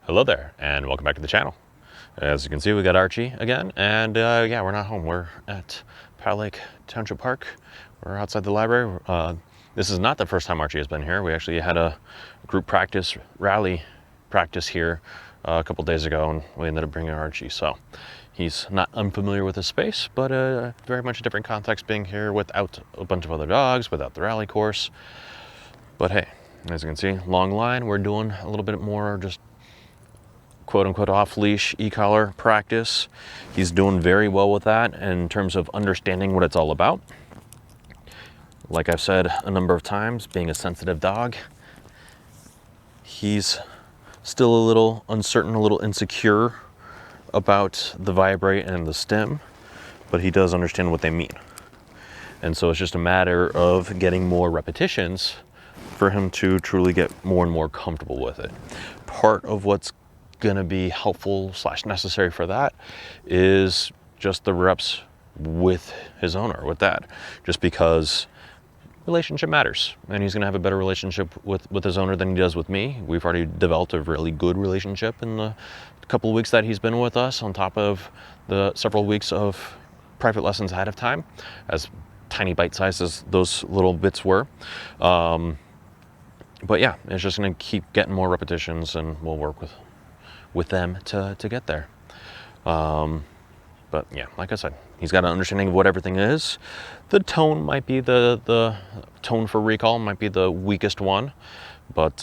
Hello there, and welcome back to the channel. As you can see, we got Archie again, and yeah, we're not home. We're at Powell Lake Township Park. We're outside the library. This is not the first time Archie has been here. We actually had a group practice, rally practice here a couple days ago, and we ended up bringing Archie. So he's not unfamiliar with the space, but very much a different context being here without a bunch of other dogs, without the rally course. But hey, as you can see, long line. We're doing a little bit more just quote-unquote off-leash e-collar practice. He's doing very well with that in terms of understanding what it's all about. Like I've said a number of times, being a sensitive dog, he's still a little uncertain, a little insecure about the vibrate and the stim, but he does understand what they mean. And so it's just a matter of getting more repetitions for him to truly get more and more comfortable with it. Part of what's going to be helpful / necessary for that is just the reps with his owner, with that, just because relationship matters, and he's going to have a better relationship with his owner than he does with me. We've already developed a really good relationship in the couple of weeks that he's been with us, on top of the several weeks of private lessons ahead of time, as tiny bite sizes those little bits were. But yeah, it's just going to keep getting more repetitions, and we'll work with them to get there. But yeah, like I said, he's got an understanding of what everything is. The tone might be the tone for recall might be the weakest one, but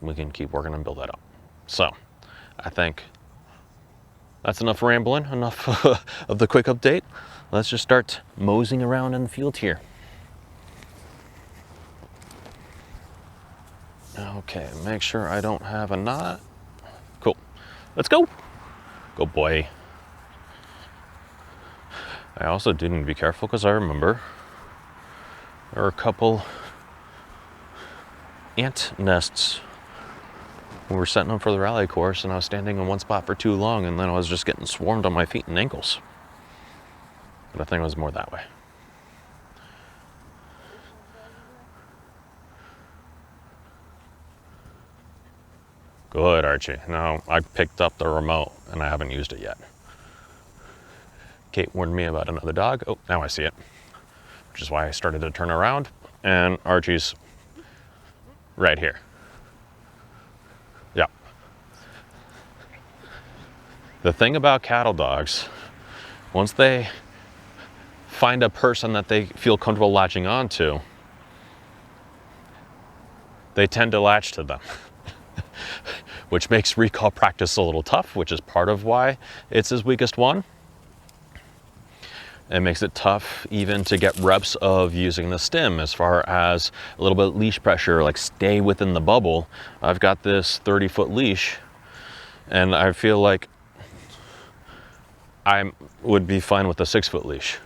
we can keep working and build that up. So I think that's enough rambling, enough of the quick update. Let's just start moseying around in the field here. Okay, make sure I don't have a knot. Cool. Let's go. Go boy. I also do need to be careful because I remember there were a couple ant nests when we were setting up for the rally course, and I was standing in one spot for too long, and then I was just getting swarmed on my feet and ankles. But I think it was more that way. Good, Archie. Now, I picked up the remote and I haven't used it yet. Kate warned me about another dog. Oh, now I see it. Which is why I started to turn around, and Archie's right here. Yeah. The thing about cattle dogs, once they find a person that they feel comfortable latching onto, they tend to latch to them. Which makes recall practice a little tough, which is part of why it's his weakest one. It makes it tough even to get reps of using the stim, as far as a little bit of leash pressure, like stay within the bubble. I've got this 30-foot leash, and I feel like I would be fine with a 6-foot leash.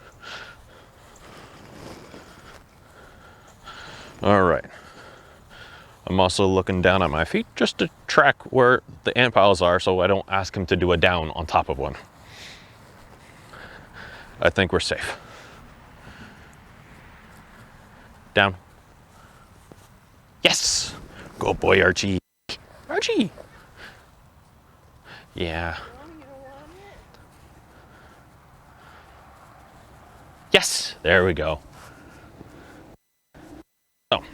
All right. I'm also looking down at my feet just to track where the ant piles are, so I don't ask him to do a down on top of one. I think we're safe. Down. Yes! Go boy, Archie. Archie! Yeah. Yes! There we go. So,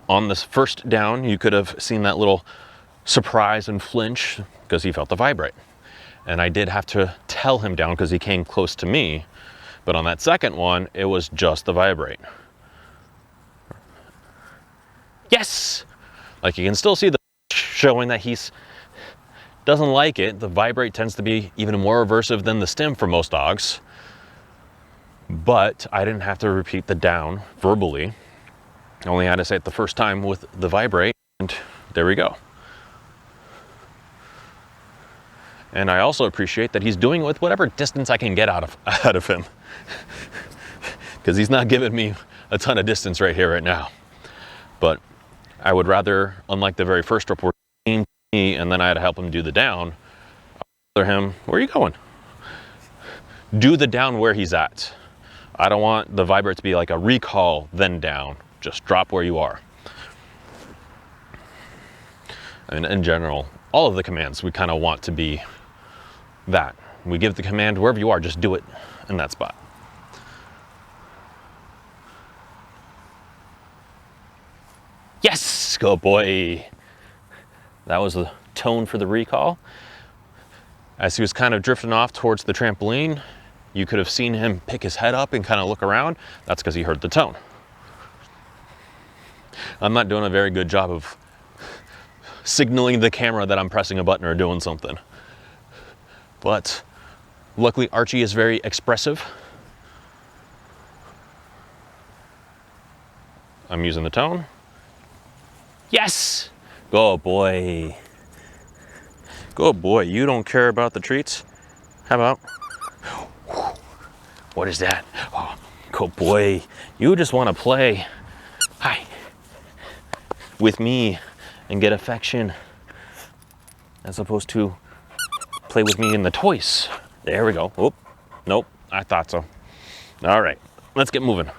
on this first down, you could have seen that little surprise and flinch because he felt the vibrate. And I did have to tell him down because he came close to me. But on that second one, it was just the vibrate. Yes! Like, you can still see the showing that he's doesn't like it. The vibrate tends to be even more aversive than the stim for most dogs. But I didn't have to repeat the down verbally. I only had to say it the first time with the vibrate, and there we go. And I also appreciate that he's doing it with whatever distance I can get out of him. Because he's not giving me a ton of distance right here, right now. But I would rather, unlike the very first trip where he came to me and then I had to help him do the down, I'd rather him, where are you going? Do the down where he's at. I don't want the vibrate to be like a recall, then down. Just drop where you are. And in general, all of the commands we kind of want to be that. We give the command wherever you are, just do it in that spot. Yes, good boy. That was the tone for the recall. As he was kind of drifting off towards the trampoline, you could have seen him pick his head up and kind of look around. That's because he heard the tone. I'm not doing a very good job of signaling the camera that I'm pressing a button or doing something. But luckily Archie is very expressive. I'm using the tone. Yes! Good boy. Good boy, you don't care about the treats? How about, what is that? Oh, good boy, you just want to play. Hi. With me and get affection as opposed to play with me in the toys. There we go. Oop. Nope, I thought so. All right, let's get moving.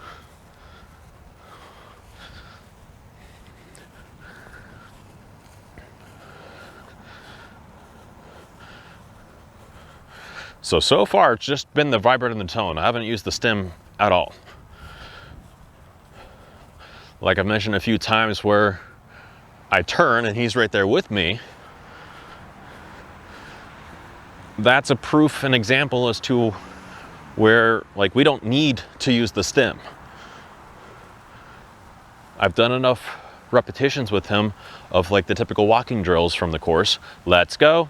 So far it's just been the vibrate and the tone. I haven't used the stem at all. Like I've mentioned a few times where I turn and he's right there with me. That's a proof, an example as to where like we don't need to use the stem. I've done enough repetitions with him of like the typical walking drills from the course. Let's go.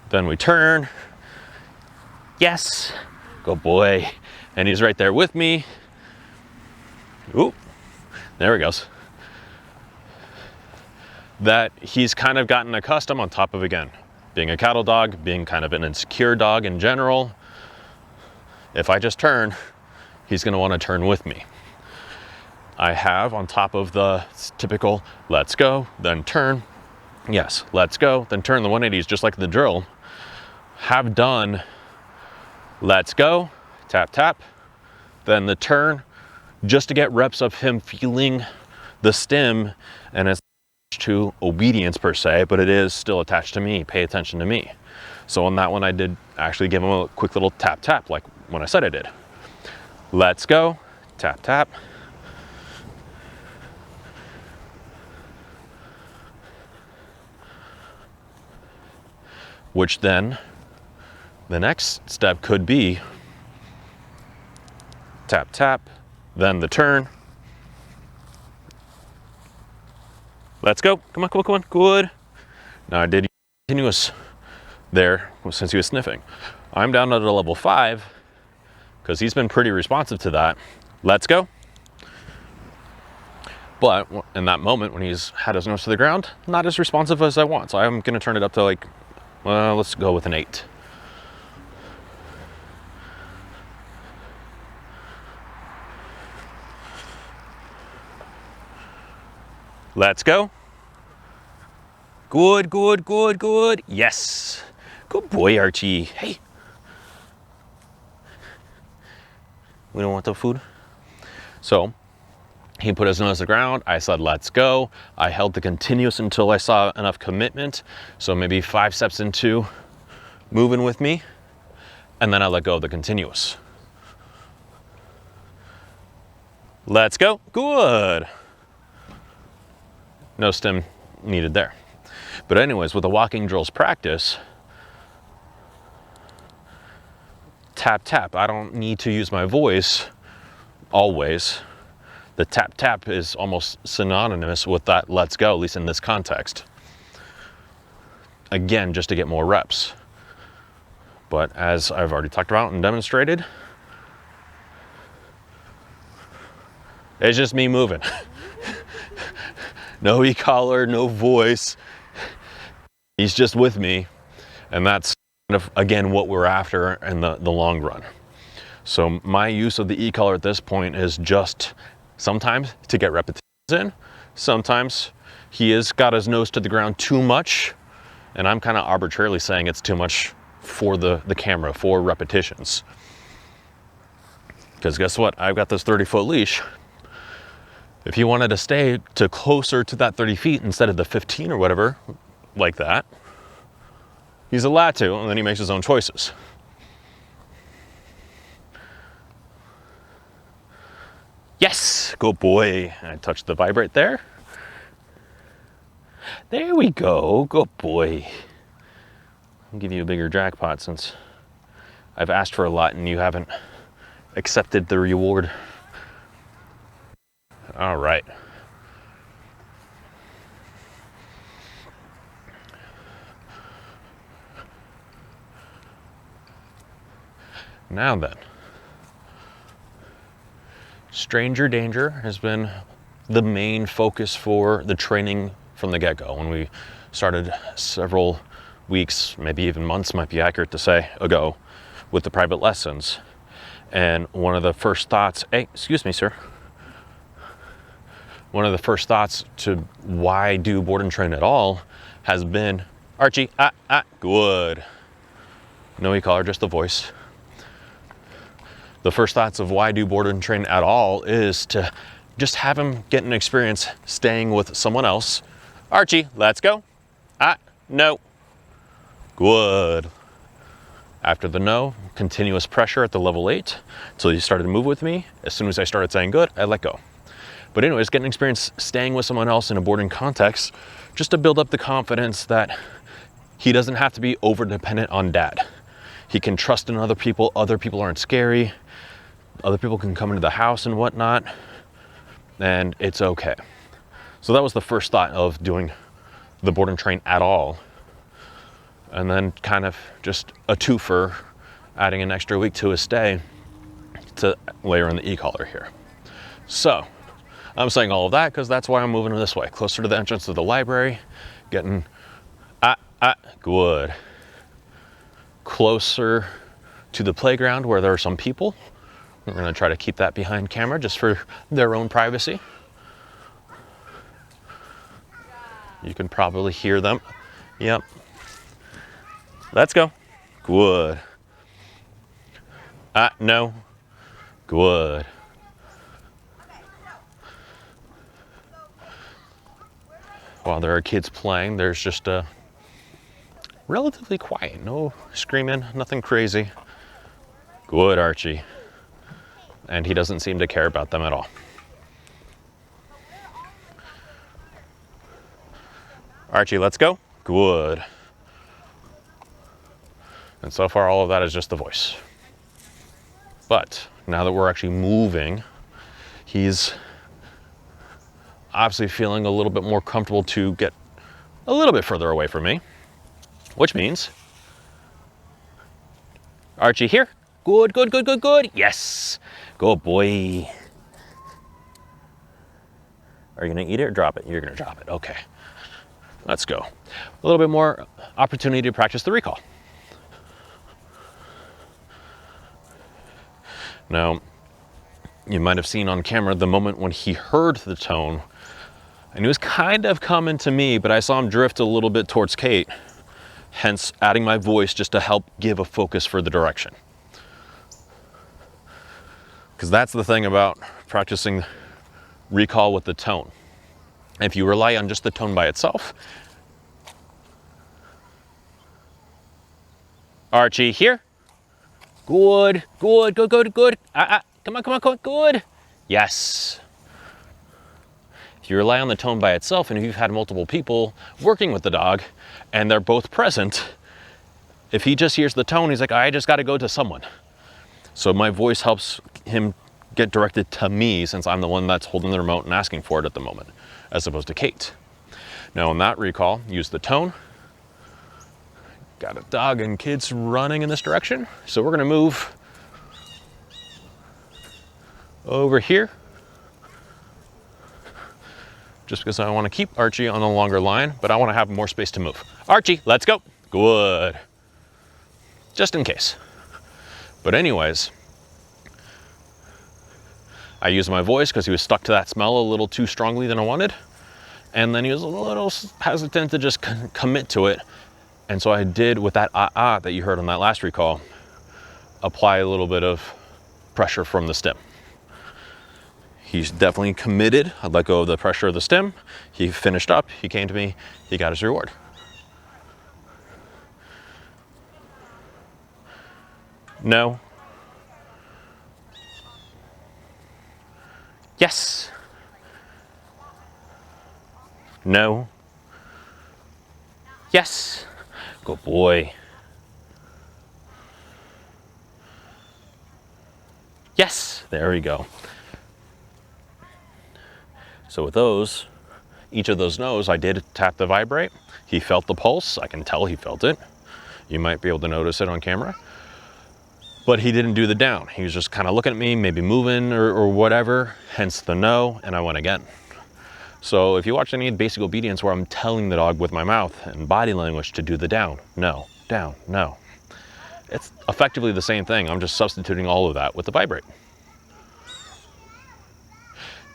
Then we turn. Yes, good boy. And he's right there with me. Ooh, there he goes. That he's kind of gotten accustomed on top of, again, being a cattle dog, being kind of an insecure dog in general. If I just turn, he's gonna wanna turn with me. I have on top of the typical, let's go, then turn. Yes, let's go, then turn. The 180s, just like the drill, have done let's go, tap, tap, then the turn, just to get reps of him feeling the stem, and it's to obedience per se, but it is still attached to me, pay attention to me. So on that one, I did actually give him a quick little tap, tap, like when I said I did. Let's go, tap, tap. Which then, the next step could be tap, tap, then the turn. Let's go, come on, come on, come on, good. Now I did continuous there since he was sniffing. I'm down at a level 5 because he's been pretty responsive to that. Let's go. But in that moment when he's had his nose to the ground, not as responsive as I want. So I'm gonna turn it up to like, well, let's go with an 8. Let's go. Good, good, good, good. Yes. Good boy, Archie. Hey. We don't want the food? So he put his nose to the ground. I said, let's go. I held the continuous until I saw enough commitment. So maybe 5 steps into moving with me. And then I let go of the continuous. Let's go. Good. No stem needed there. But anyways, with the walking drills practice, tap, tap. I don't need to use my voice always. The tap, tap is almost synonymous with that let's go, at least in this context. Again, just to get more reps. But as I've already talked about and demonstrated, it's just me moving. No e-collar, no voice. He's just with me. And that's kind of, again, what we're after in the long run. So my use of the e-collar at this point is just sometimes to get repetitions in. Sometimes he has got his nose to the ground too much. And I'm kind of arbitrarily saying it's too much for the camera, for repetitions. Because guess what? I've got this 30-foot leash. If he wanted to stay to closer to that 30 feet instead of the 15 or whatever, like that. He's allowed to, and then he makes his own choices. Yes, good boy. I touched the vibrate there. There we go, good boy. I'll give you a bigger jackpot since I've asked for a lot and you haven't accepted the reward. All right. Now then, stranger danger has been the main focus for the training from the get-go. When we started several weeks, maybe even months might be accurate to say, ago with the private lessons. And one of the first thoughts, hey, excuse me, sir. One of the first thoughts to why do board and train at all has been, Archie, good. No e-collar, just the voice. The first thoughts of why do board and train at all is to just have him get an experience staying with someone else. Archie, let's go. No. Good. After the no, continuous pressure at the level 8 until he started to move with me. As soon as I started saying good, I let go. But anyways, getting experience staying with someone else in a boarding context just to build up the confidence that he doesn't have to be over dependent on dad. He can trust in other people aren't scary. Other people can come into the house and whatnot, and it's okay. So that was the first thought of doing the board and train at all. And then kind of just a twofer, adding an extra week to his stay to layer in the e-collar here. So I'm saying all of that because that's why I'm moving this way, closer to the entrance to the library, getting good. Closer to the playground where there are some people. We're gonna try to keep that behind camera just for their own privacy. You can probably hear them. Yep. Let's go. Good. No. Good. While there are kids playing, there's just a relatively quiet, no screaming, nothing crazy. Good, Archie. And he doesn't seem to care about them at all. Archie, let's go. Good. And so far, all of that is just the voice. But now that we're actually moving, he's obviously feeling a little bit more comfortable to get a little bit further away from me, which means, Archie here. Good, good, good, good, good. Yes. Good boy. Are you gonna eat it or drop it? You're gonna drop it, okay. Let's go. A little bit more opportunity to practice the recall. Now, you might have seen on camera the moment when he heard the tone, and he was kind of coming to me, but I saw him drift a little bit towards Kate, hence adding my voice just to help give a focus for the direction. Because that's the thing about practicing recall with the tone. If you rely on just the tone by itself, Archie here. Good, good, good, good, good. Come on, come on, come on, good. Yes. If you rely on the tone by itself, and if you've had multiple people working with the dog and they're both present, if he just hears the tone, he's like, I just got to go to someone. So my voice helps him get directed to me since I'm the one that's holding the remote and asking for it at the moment, as opposed to Kate. Now in that recall, use the tone. Got a dog and kids running in this direction. So we're gonna move over here. Just because I wanna keep Archie on a longer line, but I wanna have more space to move. Archie, let's go. Good. Just in case. But anyways, I used my voice because he was stuck to that smell a little too strongly than I wanted. And then he was a little hesitant to just commit to it. And so I did with that that you heard on that last recall, apply a little bit of pressure from the stem. He's definitely committed. I let go of the pressure of the stem. He finished up, he came to me, he got his reward. No. Yes. No. Yes. Good boy. Yes. There we go. So with those, each of those no's, I did tap the vibrate. He felt the pulse. I can tell he felt it. You might be able to notice it on camera. But he didn't do the down. He was just kind of looking at me, maybe moving or whatever, hence the no, and I went again. So if you watch any basic obedience where I'm telling the dog with my mouth and body language to do the down, no, it's effectively the same thing. I'm just substituting all of that with the vibrate.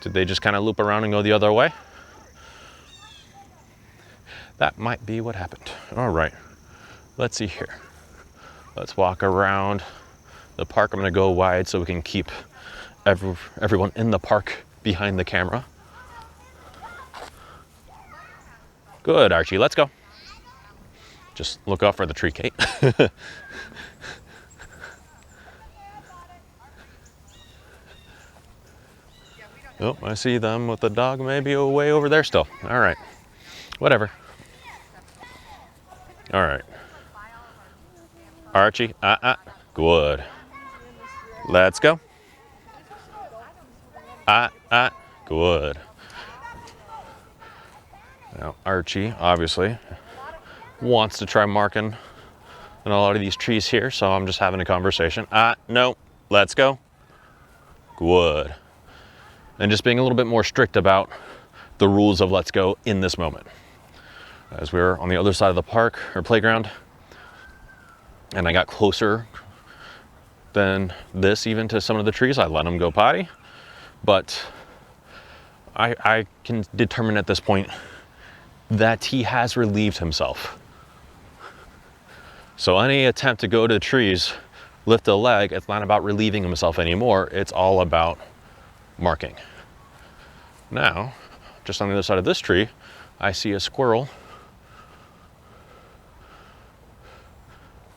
Did they just kind of loop around and go the other way? That might be what happened. All right, let's see here. Let's walk around the park. I'm gonna go wide so we can keep everyone in the park behind the camera. Good, Archie, let's go. Just look out for the tree, Kate. Oh, I see them with the dog maybe way over there still. All right, whatever. All right. Archie, good. Let's go. Good. Now, Archie obviously wants to try marking on a lot of these trees here, so I'm just having a conversation. No, let's go. Good. And just being a little bit more strict about the rules of let's go in this moment. As we were on the other side of the park or playground, and I got closer than this even to some of the trees, I let him go potty. But I can determine at this point that he has relieved himself. So any attempt to go to the trees, lift a leg, it's not about relieving himself anymore. It's all about marking. Now, just on the other side of this tree, I see a squirrel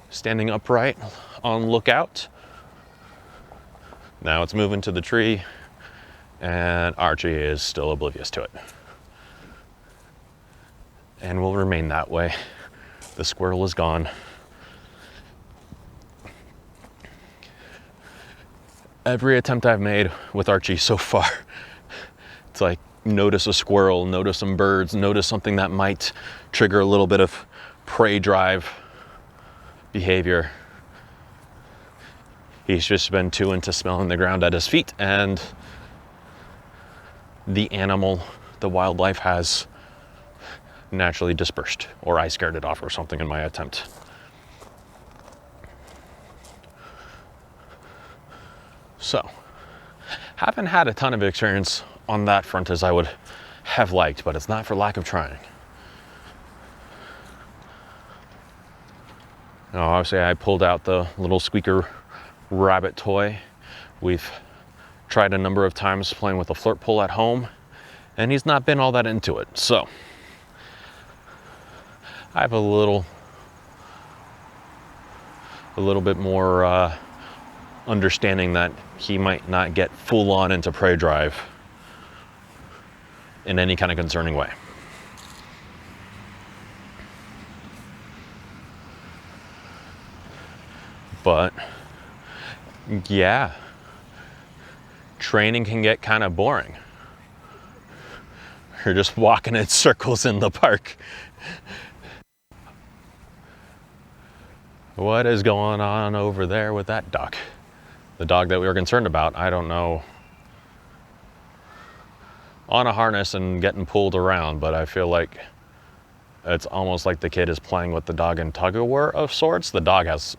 standing upright on lookout. Now it's moving to the tree, and Archie is still oblivious to it. And will remain that way. The squirrel is gone. Every attempt I've made with Archie so far, it's like notice a squirrel, notice some birds, notice something that might trigger a little bit of prey drive behavior. He's just been too into smelling the ground at his feet, and the animal, the wildlife has naturally dispersed, or I scared it off or something in my attempt. So, haven't had a ton of experience on that front as I would have liked, but it's not for lack of trying. Now, obviously I pulled out the little squeaker rabbit toy. We've tried a number of times playing with a flirt pole at home, and he's not been all that into it. So I have a little bit more understanding that he might not get full on into prey drive in any kind of concerning way. But yeah, training can get kind of boring. You're just walking in circles in the park. What is going on over there with that dog? The dog that we were concerned about, I don't know, on a harness and getting pulled around, but I feel like it's almost like the kid is playing with the dog in tug-of-war of sorts. The dog has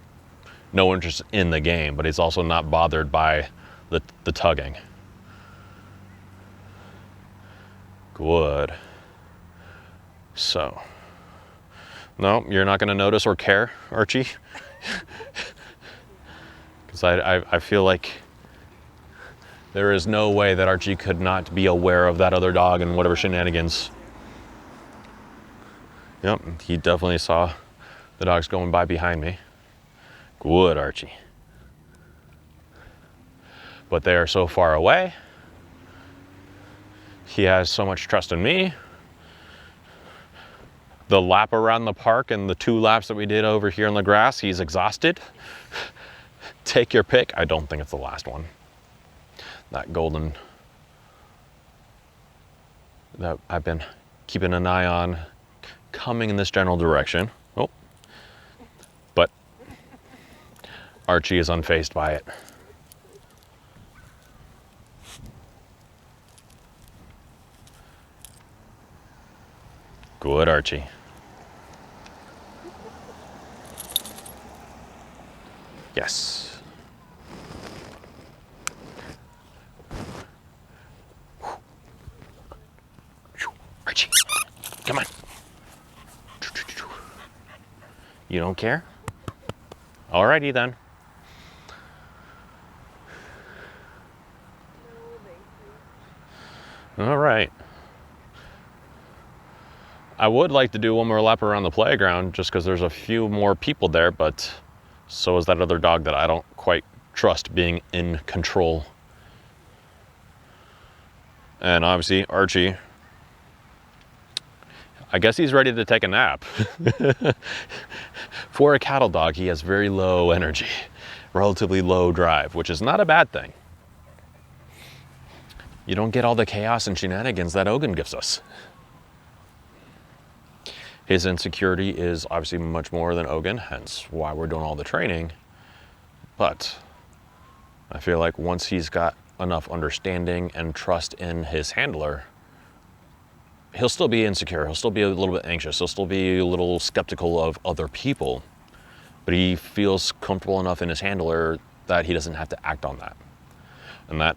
no interest in the game, but he's also not bothered by the tugging. Good. So, no, you're not going to notice or care, Archie. Because I feel like there is no way that Archie could not be aware of that other dog and whatever shenanigans. Yep, he definitely saw the dogs going by behind me. Good, Archie. but they are so far away. He has so much trust in me. The lap around the park and the 2 laps that we did over here on the grass, he's exhausted. Take your pick. I don't think it's the last one. That golden that I've been keeping an eye on coming in this general direction. Oh, but Archie is unfazed by it. Good, Archie. Yes. Archie, come on. You don't care? Alrighty then. All right. I would like to do one more lap around the playground just because there's a few more people there, but so is that other dog that I don't quite trust being in control. And obviously Archie, I guess he's ready to take a nap. For a cattle dog, he has very low energy, relatively low drive, which is not a bad thing. You don't get all the chaos and shenanigans that Ogun gives us. His insecurity is obviously much more than Ogun, hence why we're doing all the training. But I feel like once he's got enough understanding and trust in his handler, he'll still be insecure, he'll still be a little bit anxious, he'll still be a little skeptical of other people, but he feels comfortable enough in his handler that he doesn't have to act on that. And that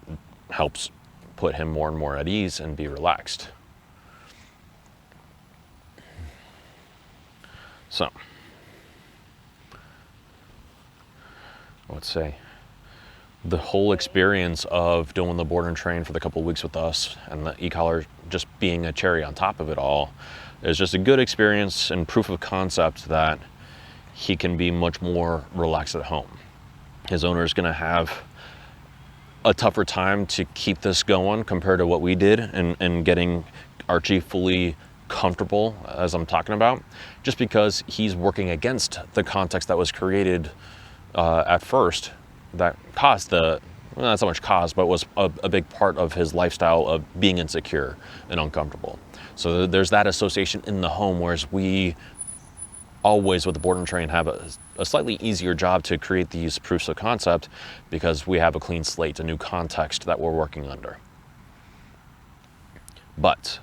helps put him more and more at ease and be relaxed. So, let's say the whole experience of doing the board and train for the couple of weeks with us and the e-collar just being a cherry on top of it all is just a good experience and proof of concept that he can be much more relaxed at home. His owner is going to have a tougher time to keep this going compared to what we did and getting Archie fully comfortable, as I'm talking about, just because he's working against the context that was created at first that caused the, well, not so much caused, but was a big part of his lifestyle of being insecure and uncomfortable. So there's that association in the home, whereas we always with the board and train have a slightly easier job to create these proofs of concept because we have a clean slate, a new context that we're working under. But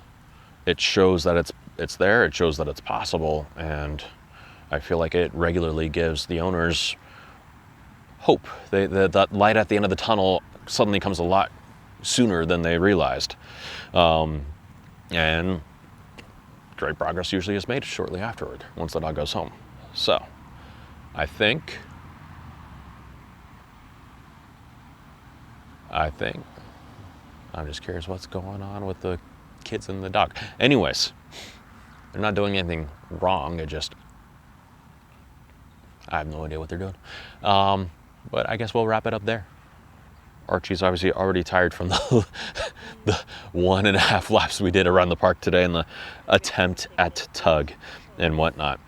it shows that it's there, it shows that it's possible, and I feel like it regularly gives the owners hope. That light at the end of the tunnel suddenly comes a lot sooner than they realized. And great progress usually is made shortly afterward, once the dog goes home. So, I think I'm just curious what's going on with the kids and the dog. Anyways, they're not doing anything wrong, I have no idea what they're doing. But I guess we'll wrap it up there. Archie's obviously already tired from the 1.5 laps we did around the park today and the attempt at tug and whatnot.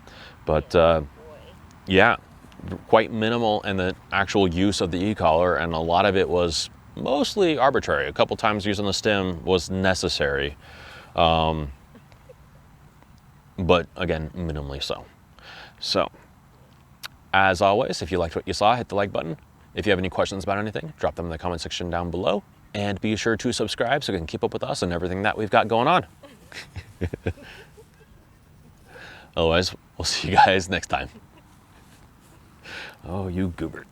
But yeah, quite minimal in the actual use of the e-collar, and a lot of it was mostly arbitrary. A couple times using the stem was necessary, but again, minimally so. So, as always, if you liked what you saw, hit the like button. If you have any questions about anything, drop them in the comment section down below. And be sure to subscribe so you can keep up with us and everything that we've got going on. Otherwise, we'll see you guys next time. Oh, you goober.